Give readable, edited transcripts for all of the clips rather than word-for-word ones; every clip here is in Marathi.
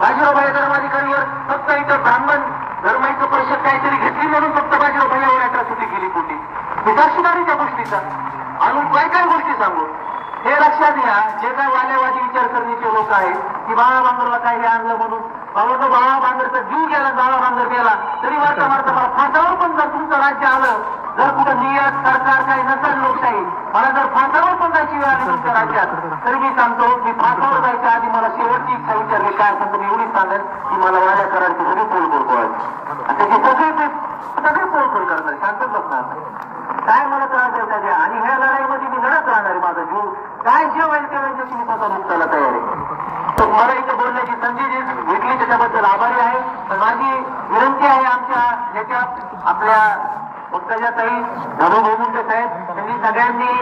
बाजीरावभाई धर्माधिकारीवर फक्त इथं ब्राह्मण धर्माचं परिषद काहीतरी घेतली म्हणून फक्त बाजीरावभाई यावर अॅट्रॉसिटी केली कुठे मी साक्षीदारी त्या गोष्टीचा अजून काय काय गोष्टी सांगू हे लक्षात घ्या. जे काय वालेवादी विचार करण्याचे लोक आहेत की बाळा बांगरला काही आणलं म्हणून बाबा तो बाळा बांगरचा जीव गेला बाळा बांगर गेला तरी वाटतं मला फासावर पण जर तुमचं राज्य आलं जर कुठं नियत सरकार काही नसेल लोकशाही मला जर फासावर पण जायची वेळ आली तुमच्या राज्यात तरी मी सांगतो मी फासावर जायच्या आधी मला शेवटची इच्छा विचारली काय असं मी एवढीच सांगेन की मला वाड्या करायची सगळी पोलखोल करायची आणि त्याची सगळे पोलखोल करणार शांतच बसणार काय मला त्रास द्यायचा द्या आणि ह्या लढाईमध्ये मी लढत राहणार आहे. माझा जीव काय जे होईल ते वेळेस मी स्वतः मुक्ताला तयार आहे. तर मला इथे बोलण्याची संधी जी भेटली त्याच्याबद्दल आभारी आहे. तर माझी विनंती आहे आमच्या याच्या आपल्या मुक्ताजाताई धनुभाऊ मुंडे साहेब त्यांनी सगळ्यांनी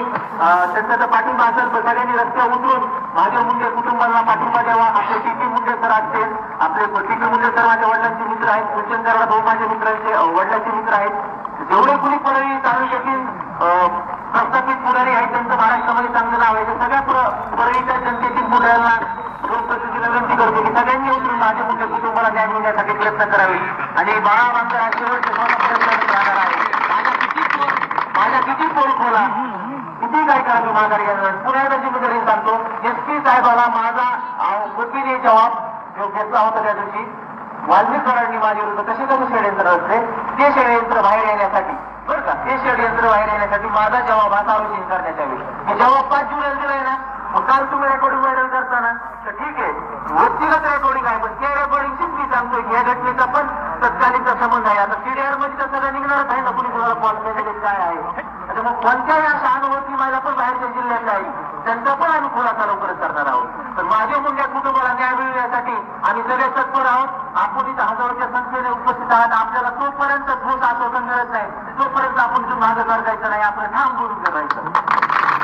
त्यांचा पाठिंबा असेल तर सगळ्यांनी रस्त्यावर उतरून महादेव मुंडे कुटुंबाला पाठिंबा द्यावा. आपले टी मुंडे सर असतील आपले टी मुंडे सर माझ्या वडिलांचे मित्र आहेत. कुलचंद्र भाऊ माझ्या मित्रांचे वडिलांचे मित्र आहेत. जेवढे कुणी परळी तालुक्यातील प्रस्थापित पुढारी आहेत त्यांचं महाराष्ट्रामध्ये चांगलं नाव आहे. सगळ्या परळीच्या जनतेतील पुढाऱ्यांना लोकप्रतिनिधी विनंती करतो की सगळ्यांनी उतरून माझ्या मुख्य कुटुंबाला न्याय मिळण्यासाठी प्रयत्न करावे आणि बाळा बांगर हा शेवटचे प्रयत्न राहणार आहे. माझ्या किती पोल खोला किती काय करा मी माघारी घेणार पुण्याला जिम्मेदारी सांगतो. एसपी साहेबाला माझा गोपनीय जबाब घेतला होता त्या दिवशी वाल्मिकांनी माझ्या विरुद्ध कसे कसे षडयंत्र असते ते षडयंत्र बाहेर येण्यासाठी बरं का ते षडयंत्र बाहेर येण्यासाठी माझा जबाब हा सार्वजनिक करण्याच्या वेळी मी जबाब 5 जुलैला दिलाय ना. मग काल तुम्ही रेकॉर्डिंग व्हायरल करताना तर ठीक आहे व्यक्तिगत रेकॉर्डिंग आहे पण त्या रेकॉर्डिंगचीच मी सांगतोय की या घटनेचा पण तत्कालीनचा संबंध आहे. आता सीडीआर मध्ये तर सगळं निघणारच आहे ना कुणी कुणाला कॉल केलेले काय आहे. आता मग कोणत्याही अशा अनुभवती माझ्या पण बाहेरच्या जिल्ह्यात आहे त्यांचा पण आम्ही खुलासा लवकरच करणार आहोत. तर माझ्या मुंड्या कुटुंबाला न्याय मिळण्यासाठी आम्ही सगळे तत्पर आहोत. आपण इथं हजारोच्या संख्येने उपस्थित आहात. आपल्याला तोपर्यंत ठोस आश्वासन मिळत नाही तोपर्यंत आपण मागं करायचं नाही. आपण ठाम बोलून करायचं.